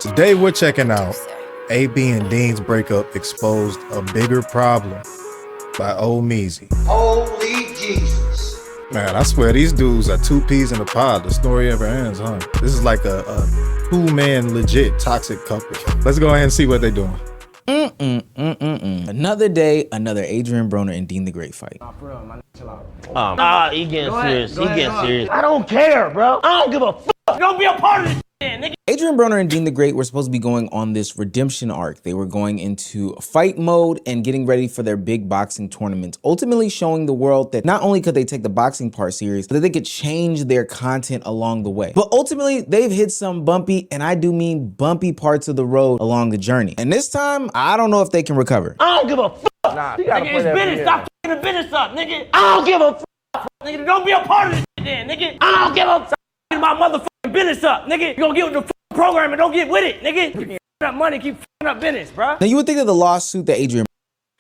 Today we're checking out AB and Deen's breakup exposed a bigger problem by Old Meezy. Holy Jesus. Man, I swear these dudes are two peas in a pod. The story ever ends, huh? This is like a two-man legit toxic couple. Let's go ahead and see what they're doing. Another day, another Adrian Broner and Deen the Great fight. Nah, for real, man. Chill out. He getting serious. He getting serious. I don't care, bro. I don't give a fuck. Don't be a part of this shit, nigga. Adrian Broner and Deen the Great were supposed to be going on this redemption arc. They were going into fight mode and getting ready for their big boxing tournament, ultimately showing the world that not only could they take the boxing part serious, but that they could change their content along the way. But ultimately, they've hit some bumpy, and I do mean bumpy parts of the road along the journey. And this time, I don't know if they can recover. I don't give a fuck. Nah, Nigga, it's business. Stop fucking the business up, nigga. I don't give a fuck. Nigga, don't be a part of this shit then, nigga. I don't give a fuck. My motherfucking business up, nigga. You gonna get with the fucking program and don't get with it, nigga. Keep up money, keep fucking up business, bro. Now, you would think that the lawsuit that Adrian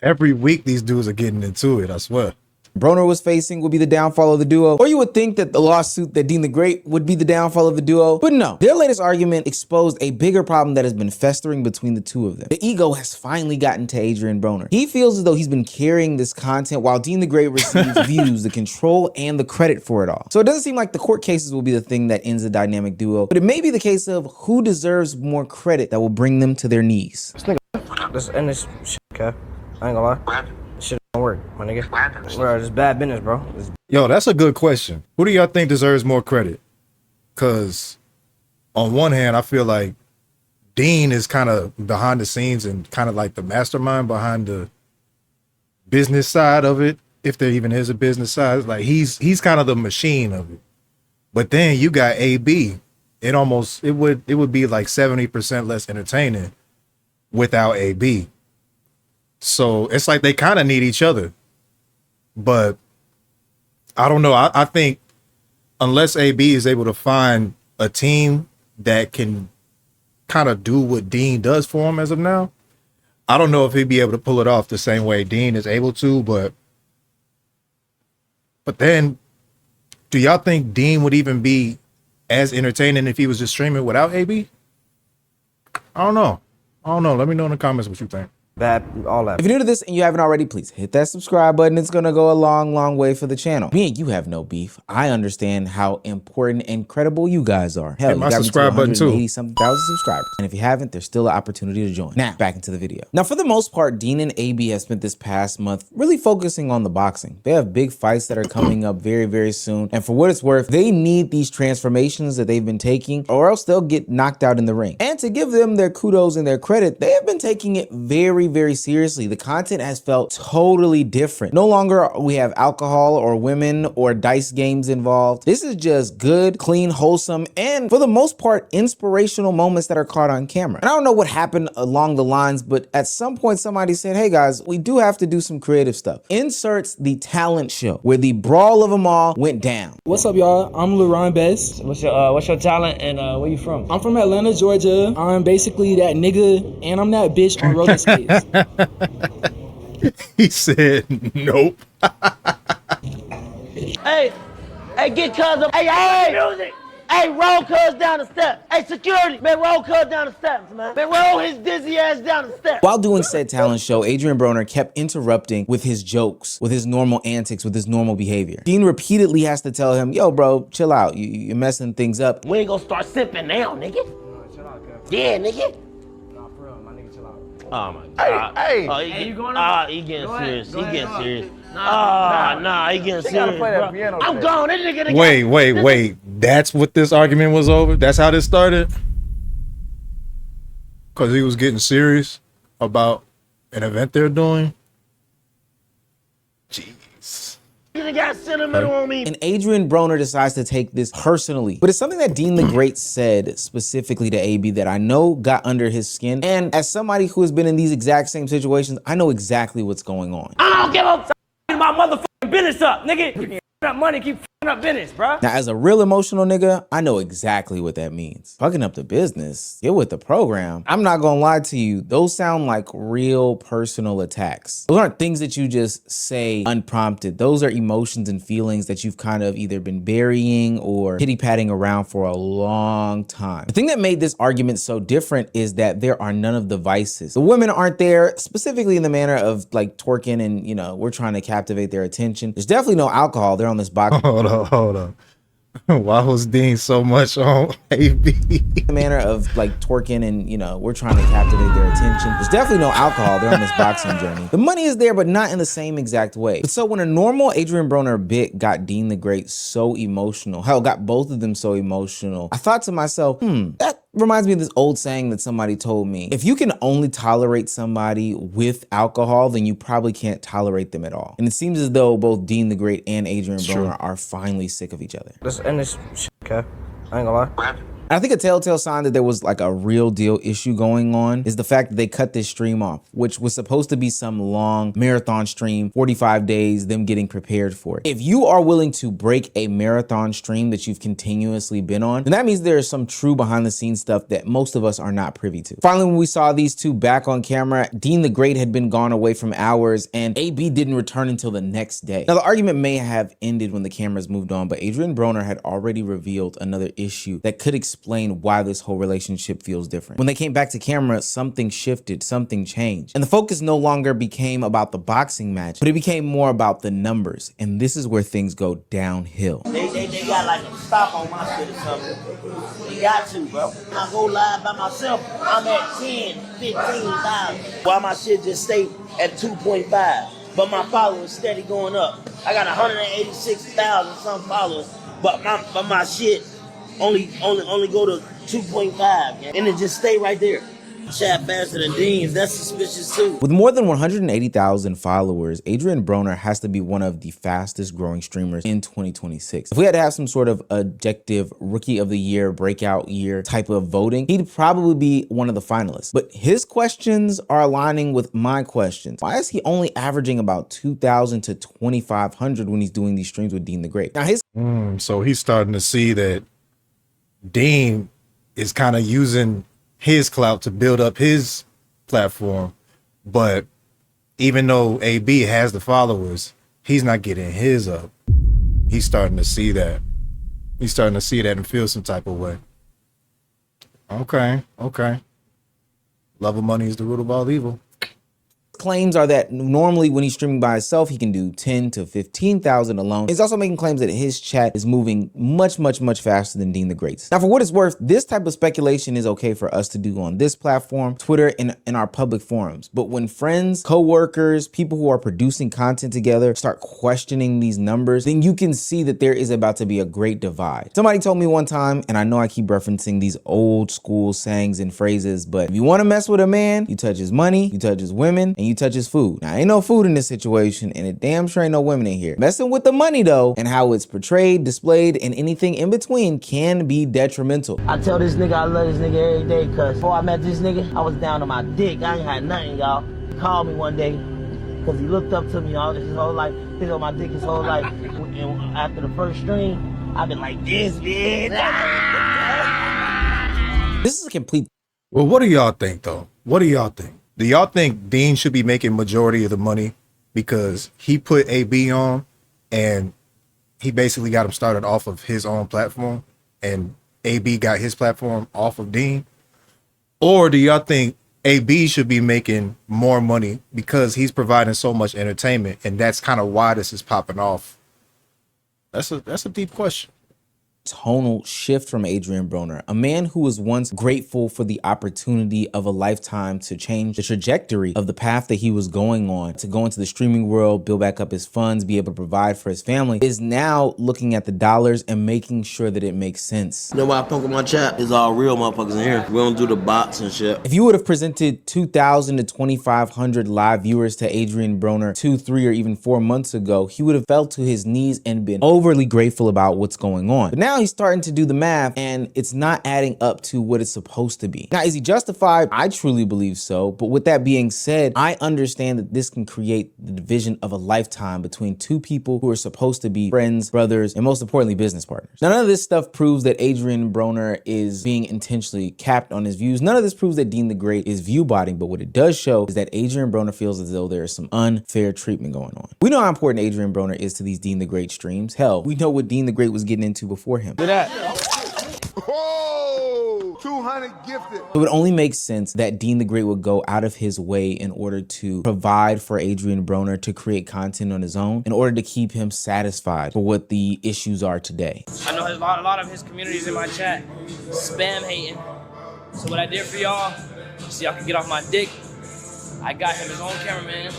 Every week these dudes are getting into it, I swear. Broner was facing would be the downfall of the duo, or you would think that the lawsuit that Deen the Great would be the downfall of the duo, but no. Their latest argument exposed a bigger problem that has been festering between the two of them. The ego has finally gotten to Adrian Broner. He feels as though he's been carrying this content while Deen the Great receives views, the control, and the credit for it all. So it doesn't seem like the court cases will be the thing that ends the dynamic duo, but it may be the case of who deserves more credit that will bring them to their knees. Let's end this shit, okay? I ain't gonna lie. This shit don't work, my nigga. Bro, it's bad business, bro. Yo, that's a good question. Who do y'all think deserves more credit? Because on one hand, I feel like Deen is kind of behind the scenes and kind of like the mastermind behind the business side of it, if there even is a business side. Like he's kind of the machine of it. But then you got AB. It would be like 70% less entertaining without AB. So it's like they kind of need each other. But I don't know. I think unless AB is able to find a team that can kind of do what Deen does for him as of now, I don't know if he'd be able to pull it off the same way Deen is able to. But then, do y'all think Deen would even be as entertaining if he was just streaming without AB? I don't know. Let me know in the comments what you think. Bad, all that. If you're new to this and you haven't already, please hit that subscribe button. It's gonna go a long, long way for the channel. Me and you have no beef. I understand how important and credible you guys are. Hell, Hit my you got subscribe button too. 180-something thousand subscribers. And if you haven't, there's still an opportunity to join. Now, back into the video. Now, for the most part, Deen and AB have spent this past month really focusing on the boxing. They have big fights that are coming up very, very soon. And for what it's worth, they need these transformations that they've been taking, or else they'll get knocked out in the ring. And to give them their kudos and their credit, they have been taking it very, very seriously. The content has felt totally different. No longer we have alcohol or women or dice games involved. This is just good, clean, wholesome, and for the most part, inspirational moments that are caught on camera. And I don't know what happened along the lines, but at some point somebody said, hey guys, we do have to do some creative stuff. Inserts the talent show where the brawl of them all went down. What's up, y'all? I'm LaRon Best. What's your talent and where you from? I'm from Atlanta, Georgia. I'm basically that nigga, and I'm that bitch on roller skates. He said, nope. Hey, get cuz up. Hey, music. Hey, roll cuz down the steps. Hey, security, man, roll cuz down the steps, man. Man, roll his dizzy ass down the steps. While doing said talent show, Adrian Broner kept interrupting with his jokes, with his normal antics, with his normal behavior. Deen repeatedly has to tell him, yo, bro, chill out. You're messing things up. We ain't gonna start sipping now, nigga. Chill out, cuz. Yeah, nigga. Nah, for real, my nigga, chill out. Oh my god. Hey. Oh, You going up? he getting Go ahead, serious. go He ahead, getting go. serious. Nah, He getting They gotta serious. play that bro. piano I'm shit. gone. This nigga. Wait. That's what this argument was over? That's how this started? Because he was getting serious about an event they're doing? Jeez. Nigga got sentimental on me. And Adrian Broner decides to take this personally. But it's something that Deen the Great said specifically to AB that I know got under his skin. And as somebody who has been in these exact same situations, I know exactly what's going on. I don't give a fuck. My motherfucking business up, nigga. Keep up money, keep up business, bruh. Now, as a real emotional nigga, I know exactly what that means. Fucking up the business, get with the program. I'm not gonna lie to you, those sound like real personal attacks. Those aren't things that you just say unprompted. Those are emotions and feelings that you've kind of either been burying or pity-patting around for a long time. The thing that made this argument so different is that there are none of the vices. The women aren't there specifically in the manner of like twerking and, you know, we're trying to captivate their attention. There's definitely no alcohol. They're on this box. Hold on. Why was Deen so much on AB? The manner of like twerking and, you know, we're trying to captivate their attention. There's definitely no alcohol. They're on this boxing journey. The money is there, but not in the same exact way. But so when a normal Adrian Broner bit got Deen the Great so emotional, hell, got both of them so emotional, I thought to myself, that reminds me of this old saying that somebody told me. If you can only tolerate somebody with alcohol, then you probably can't tolerate them at all. And it seems as though both Deen the Great and Adrian Broner are finally sick of each other. Let's end this shit, okay? I ain't gonna lie. I think a telltale sign that there was like a real deal issue going on is the fact that they cut this stream off, which was supposed to be some long marathon stream, 45 days, them getting prepared for it. If you are willing to break a marathon stream that you've continuously been on, then that means there is some true behind the scenes stuff that most of us are not privy to. Finally, when we saw these two back on camera, Deen the Great had been gone away from hours and AB didn't return until the next day. Now the argument may have ended when the cameras moved on, but Adrian Broner had already revealed another issue that could explain why this whole relationship feels different. When they came back to camera, something shifted, something changed. And the focus no longer became about the boxing match, but it became more about the numbers. And this is where things go downhill. They got like a stop on my shit or something. They got to, bro. When I go live by myself, I'm at 10, 15,000. Why my shit just stay at 2.5, but my followers steady going up. I got 186,000 some followers, but my shit only go to 2.5, and it just stay right there. Chat faster than Deen's, that's suspicious too. With more than 180,000 followers, Adrian Broner has to be one of the fastest growing streamers in 2026. If we had to have some sort of objective rookie of the year, breakout year type of voting, he'd probably be one of the finalists. But his questions are aligning with my questions. Why is he only averaging about 2,000 to 2,500 when he's doing these streams with Deen the Great? Now So he's starting to see that Deen is kind of using his clout to build up his platform, but even though AB has the followers, he's not getting his up. He's starting to see that. He's starting to see that and feel some type of way. Okay. Love of money is the root of all evil. Claims are that normally when he's streaming by himself, he can do 10 to 15,000 alone. He's also making claims that his chat is moving much faster than Deen the Great's. Now, for what it's worth, this type of speculation is okay for us to do on this platform, Twitter, and in our public forums. But when friends, co-workers, people who are producing content together start questioning these numbers, then you can see that there is about to be a great divide. Somebody told me one time, and I know I keep referencing these old school sayings and phrases, but if you want to mess with a man, you touch his money, you touch his women, and you touch his food. Now, ain't no food in this situation, and it damn sure ain't no women in here. Messing with the money, though, and how it's portrayed, displayed, and anything in between can be detrimental. I tell this nigga I love this nigga every day, cause before I met this nigga, I was down on my dick. I ain't had nothing, y'all. He called me one day, cause he looked up to me all his whole life. He's on my dick his whole life. And after the first stream, I've been like this, bitch. This is a complete... Well, what do y'all think, though? What do y'all think? Do y'all think Deen should be making majority of the money because he put AB on and he basically got him started off of his own platform and AB got his platform off of Deen? Or do y'all think AB should be making more money because he's providing so much entertainment and that's kind of why this is popping off? That's a deep question. Tonal shift from Adrian Broner, a man who was once grateful for the opportunity of a lifetime to change the trajectory of the path that he was going on, to go into the streaming world, build back up his funds, be able to provide for his family, is now looking at the dollars and making sure that it makes sense. You know why I poke in my chat? It's all real motherfuckers in here. We don't do the bots and shit. If you would have presented 2,000 to 2,500 live viewers to Adrian Broner 2, 3, or even 4 months ago, he would have fell to his knees and been overly grateful about what's going on. But now Now he's starting to do the math and it's not adding up to what it's supposed to be. Now, is he justified? I truly believe so. But with that being said, I understand that this can create the division of a lifetime between two people who are supposed to be friends, brothers, and most importantly, business partners. Now, none of this stuff proves that Adrian Broner is being intentionally capped on his views. None of this proves that Deen the Great is view botting, but what it does show is that Adrian Broner feels as though there is some unfair treatment going on. We know how important Adrian Broner is to these Deen the Great streams. Hell, we know what Deen the Great was getting into before him. Do that. Oh, 200 gifted. It would only make sense that Deen the Great would go out of his way in order to provide for Adrian Broner to create content on his own in order to keep him satisfied for what the issues are today. I know a lot of his communities in my chat spam hating. So what I did for y'all, so y'all can get off my dick, I got him his own cameraman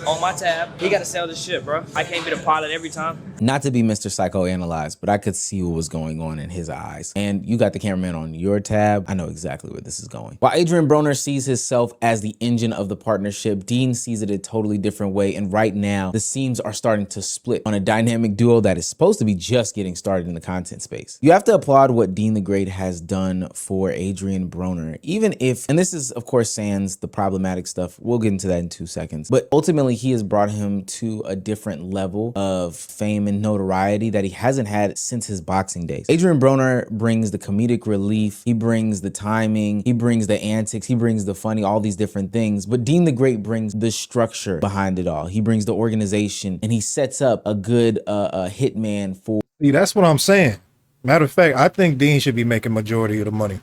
on my tab. He got to sell this shit, bro. I can't be the pilot every time. Not to be Mr. Psychoanalyzed, but I could see what was going on in his eyes. And you got the cameraman on your tab. I know exactly where this is going. While Adrian Broner sees himself as the engine of the partnership, Deen sees it a totally different way. And right now, the seams are starting to split on a dynamic duo that is supposed to be just getting started in the content space. You have to applaud what Deen the Great has done for Adrian Broner, even if, and this is of course sans the problematic stuff, we'll get into that in 2 seconds, but ultimately he has brought him to a different level of fame and notoriety that he hasn't had since his boxing days. Adrian Broner brings the comedic relief, he brings the timing, he brings the antics, he brings the funny, all these different things, but Deen the Great brings the structure behind it all. He brings the organization and he sets up a good hitman for. See, that's what I'm saying. Matter of fact, I think Deen should be making majority of the money,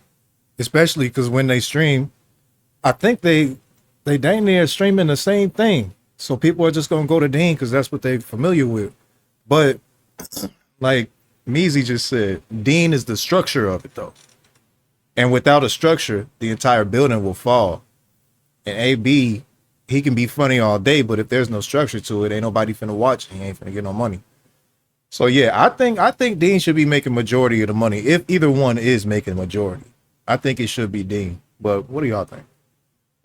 especially because when they stream, I think they dang near streaming the same thing. So people are just gonna go to Deen because that's what they're familiar with. But like Meezy just said, Deen is the structure of it though. And without a structure, the entire building will fall. And AB, he can be funny all day, but if there's no structure to it, ain't nobody finna watch it. He ain't finna get no money. So yeah, I think Deen should be making majority of the money. If either one is making majority, I think it should be Deen. But what do y'all think?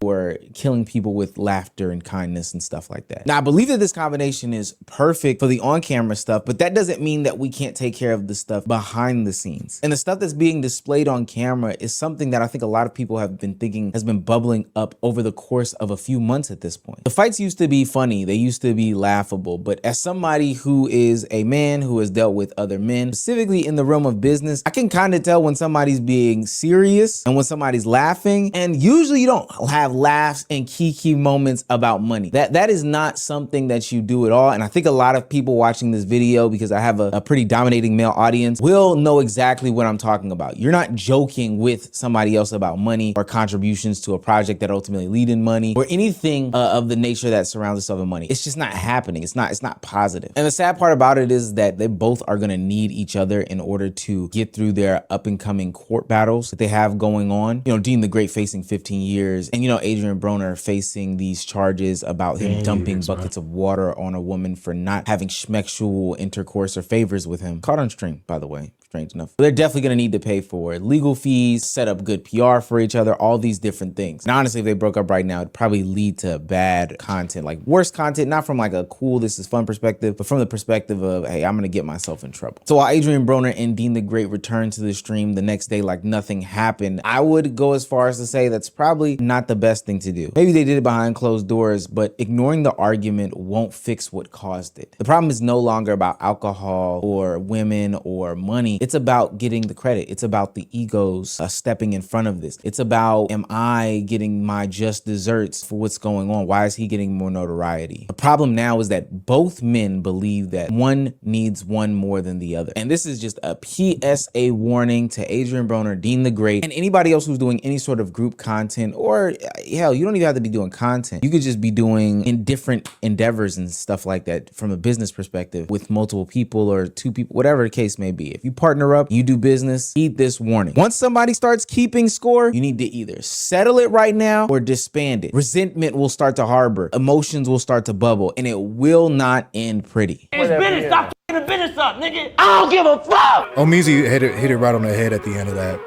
Or killing people with laughter and kindness and stuff like that. Now, I believe that this combination is perfect for the on-camera stuff, but that doesn't mean that we can't take care of the stuff behind the scenes. And the stuff that's being displayed on camera is something that I think a lot of people have been thinking has been bubbling up over the course of a few months at this point. The fights used to be funny, they used to be laughable, but as somebody who is a man who has dealt with other men, specifically in the realm of business, I can kind of tell when somebody's being serious and when somebody's laughing, and usually you don't have laughs and key moments about money. That is not something that you do at all. And I think a lot of people watching this video, because I have a pretty dominating male audience, will know exactly what I'm talking about. You're not joking with somebody else about money or contributions to a project that ultimately lead in money or anything of the nature that surrounds itself in money. It's just not happening. It's not positive. And the sad part about it is that they both are going to need each other in order to get through their up and coming court battles that they have going on. You know, Deen the Great facing 15 years and, you know, Adrian Broner facing these charges about him dumping buckets of water on a woman for not having schmexual intercourse or favors with him. Caught on stream, by the way. Strange enough. But they're definitely going to need to pay for legal fees, set up good PR for each other, all these different things. And honestly, if they broke up right now, it'd probably lead to bad content, like worse content, not from like a cool, this is fun perspective, but from the perspective of, hey, I'm going to get myself in trouble. So while Adrian Broner and Deen the Great returned to the stream the next day like nothing happened, I would go as far as to say that's probably not the best thing to do. Maybe they did it behind closed doors, but ignoring the argument won't fix what caused it. The problem is no longer about alcohol or women or money. It's about getting the credit. It's about the egos stepping in front of this. It's about, am I getting my just desserts for what's going on? Why is he getting more notoriety? The problem now is that both men believe that one needs one more than the other. And this is just a PSA warning to Adrian Broner, Deen the Great, and anybody else who's doing any sort of group content, or hell, you don't even have to be doing content. You could just be doing in different endeavors and stuff like that from a business perspective with multiple people or two people, whatever the case may be. If you partner up, you do business, heed this warning. Once somebody starts keeping score, you need to either settle it right now or disband it. Resentment will start to harbor, emotions will start to bubble, and it will not end pretty. It's business. Stop f***ing the business up, nigga. I don't give a fuck. Meezy hit it right on the head at the end of that.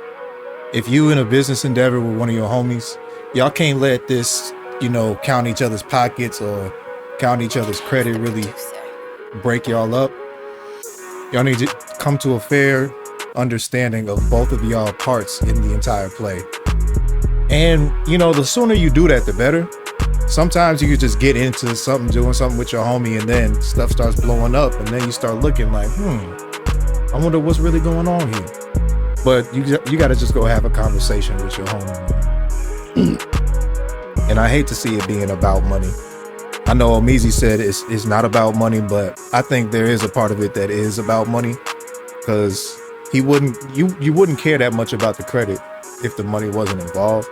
If you in a business endeavor with one of your homies, y'all can't let this, you know, count each other's pockets or count each other's credit really break y'all up. Y'all need to come to a fair understanding of both of y'all parts in the entire play. And, you know, the sooner you do that, the better. Sometimes you could just get into something, doing something with your homie, and then stuff starts blowing up, and then you start looking like, I wonder what's really going on here. But you got to just go have a conversation with your homie, man. And I hate to see it being about money. I know Omizi said it's not about money, but I think there is a part of it that is about money, because you wouldn't care that much about the credit if the money wasn't involved.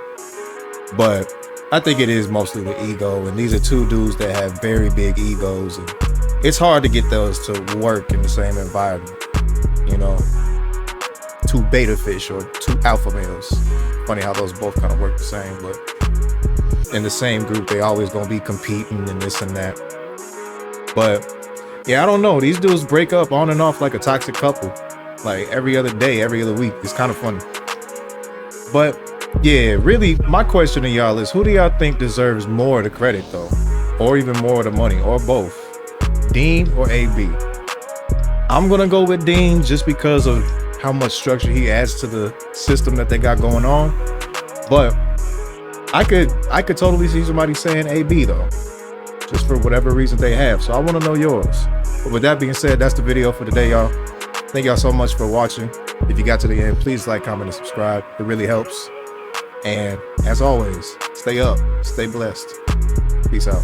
But I think it is mostly the ego, and these are two dudes that have very big egos, and it's hard to get those to work in the same environment. You know, two beta fish or two alpha males. Funny how those both kind of work the same, but in the same group, they always gonna be competing and this and that. But yeah, I don't know. These dudes break up on and off like a toxic couple, like every other day, every other week. It's kind of funny. But yeah, really, my question to y'all is, who do y'all think deserves more of the credit though? Or even more of the money, or both? Deen or AB? I'm gonna go with Deen just because of how much structure he adds to the system that they got going on. But I could totally see somebody saying AB though, just for whatever reason they have. So I want to know yours. But with that being said, that's the video for today, y'all. Thank y'all so much for watching. If you got to the end, please like, comment, and subscribe. It really helps. And as always, stay up, stay blessed. Peace out.